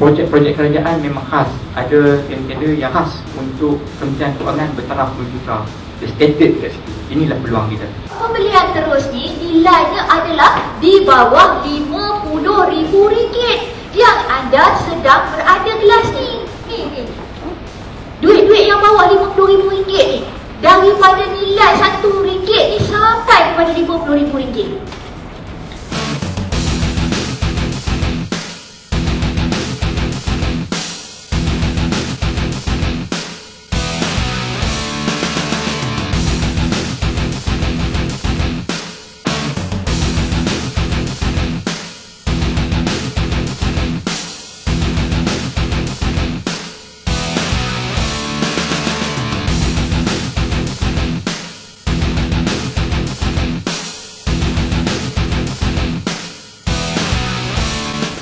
projek-projek kerajaan memang khas. Ada tender yang khas untuk Kementerian Kewangan bertaraf 10 juta. Dia stated kat situ. Inilah peluang kita. Pembelian terus ni nilainya adalah di bawah RM50,000 yang anda sedang berada kelas ni. Ni. Duit-duit yang bawah RM50,000 ni. Daripada nilai RM1 ni sampai kepada RM50,000.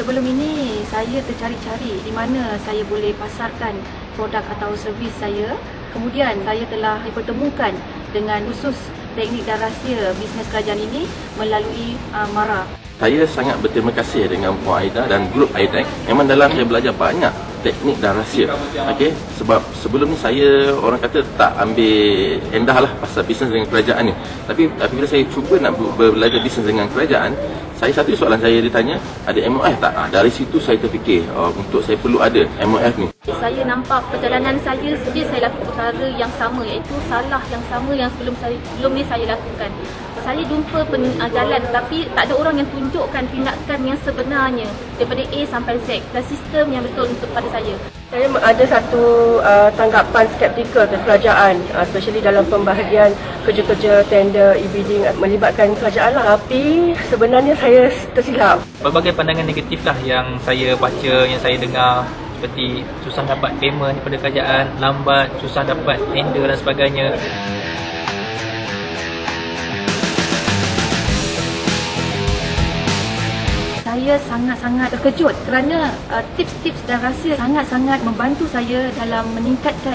Sebelum ini saya tercari-cari di mana saya boleh pasarkan produk atau servis saya. Kemudian saya telah dipertemukan dengan khusus teknik dan rahsia bisnes kerajaan ini melalui MARA. Saya sangat berterima kasih dengan Puan Aida dan grup IDEC. Memang dalam saya belajar banyak teknik dan rahsia. Okey, sebab sebelum ni saya orang kata tak ambil endah lah pasal bisnes dengan kerajaan ni. Tapi apabila saya cuba nak belajar bisnes dengan kerajaan, satu soalan saya ditanya, ada MOF tak? Dari situ saya terfikir untuk saya perlu ada MOF ni. Saya nampak perjalanan saya lakukan perkara yang sama, iaitu salah yang sama yang sebelum ni saya lakukan. Saya jumpa jalan tapi tak ada orang yang tunjukkan tindakan yang sebenarnya daripada A sampai Z dan sistem yang betul untuk pada saya. Saya ada satu tanggapan skeptikal ke kerajaan, especially dalam pembahagian kerja-kerja tender e-bidding melibatkan kerajaan lah. Tapi sebenarnya saya tersilap. Berbagai pandangan negatif lah yang saya baca, yang saya dengar, seperti susah dapat payment daripada kerajaan, lambat, susah dapat tender dan sebagainya. Saya sangat-sangat terkejut kerana tips-tips dan rahsia sangat-sangat membantu saya dalam meningkatkan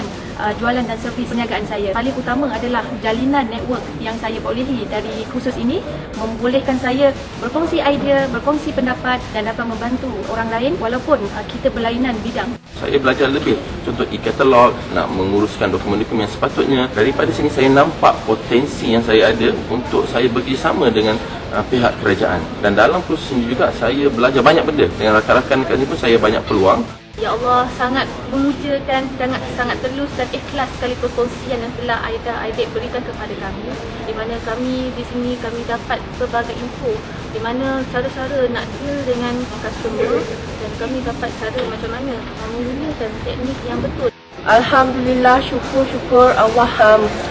jualan dan servis perniagaan saya. Paling utama adalah jalinan network yang saya perolehi dari kursus ini membolehkan saya berkongsi idea, berkongsi pendapat dan dapat membantu orang lain walaupun kita berlainan bidang. Saya belajar lebih, contoh e-katalog, nak menguruskan dokumen-dokumen yang sepatutnya. Daripada sini saya nampak potensi yang saya ada untuk saya bekerjasama dengan pihak kerajaan. Dan dalam proses ini juga saya belajar banyak benda. Dengan rakan-rakan kat sini pun saya banyak peluang. Ya Allah, sangat memujakan, sangat telus dan ikhlas sekali perkongsian yang telah IDEC berikan kepada kami. Di mana kami di sini kami dapat berbagai info di mana cara-cara nak deal dengan customer dan kami dapat cara macam mana menggunakan teknik yang betul. Alhamdulillah, syukur Allah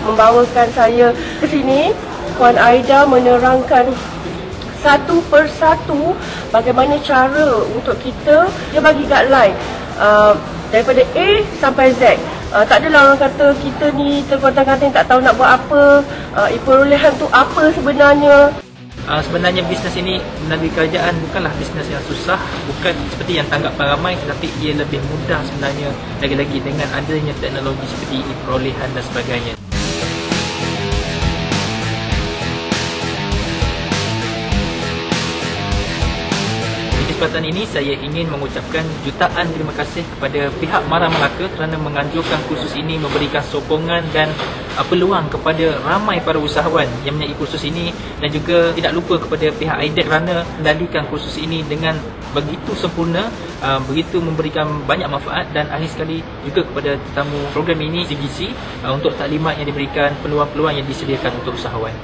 membawakan saya ke sini. Puan Aida menerangkan satu persatu bagaimana cara untuk kita, dia bagi guideline daripada A sampai Z. Tak adalah orang kata kita ni terkotak-kating tak tahu nak buat apa, perolehan tu apa sebenarnya. Sebenarnya bisnes ini melalui kerajaan bukanlah bisnes yang susah, bukan seperti yang tanggapan ramai, tetapi ia lebih mudah sebenarnya, lagi-lagi dengan adanya teknologi seperti perolehan dan sebagainya. Kesempatan ini saya ingin mengucapkan jutaan terima kasih kepada pihak MARA Melaka kerana menganjurkan kursus ini, memberikan sokongan dan peluang kepada ramai para usahawan yang menyertai kursus ini, dan juga tidak lupa kepada pihak IDEC kerana mendalikan kursus ini dengan begitu sempurna, begitu memberikan banyak manfaat, dan akhir sekali juga kepada tetamu program ini CGC untuk taklimat yang diberikan, peluang-peluang yang disediakan untuk usahawan.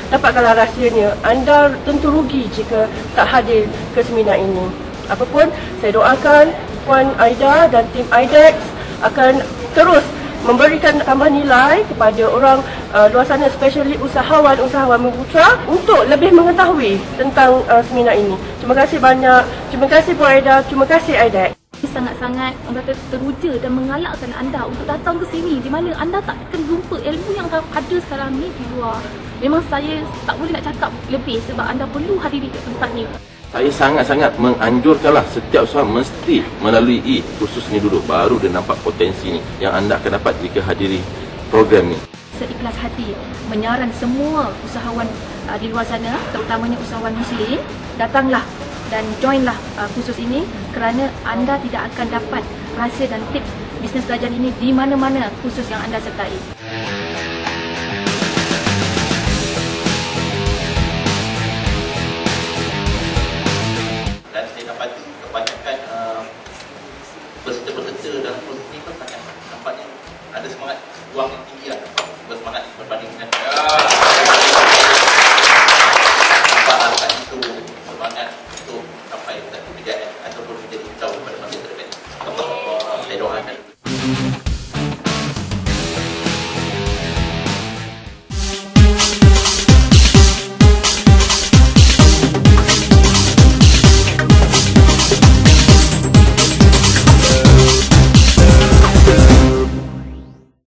Dapatkanlah rahsianya, anda tentu rugi jika tak hadir ke seminar ini. Apapun, saya doakan Puan Aida dan tim IDEC akan terus memberikan tambah nilai kepada orang luar sana, especially usahawan-usahawan Muputra untuk lebih mengetahui tentang seminar ini. Terima kasih banyak. Terima kasih Puan Aida. Terima kasih IDEC. Sangat-sangat teruja dan mengalakkan anda untuk datang ke sini di mana anda tak akan jumpa ilmu yang ada sekarang ni di luar. Memang saya tak boleh nak cakap lebih sebab anda perlu hadiri ke tempat ni. Saya sangat-sangat menganjurkanlah setiap usahawan mesti melalui kursus ni dulu, baru dia nampak potensi ni yang anda akan dapat jika hadiri program ni. Seikhlas hati menyaran semua usahawan di luar sana, terutamanya usahawan Muslim, datanglah dan joinlah kursus ini kerana anda tidak akan dapat rahsia dan tips bisnes belajar ini di mana-mana kursus yang anda sertai. Dan saya dapati kebanyakan peserta-peserta dalam proses ini pun sangat nampaknya ada semangat juang yang tinggi lah, bersemangat berbanding dengan nampak itu semangat untuk sampai satu kejayaan ataupun menjadi tahu pada masa terdekat. Saya doakan.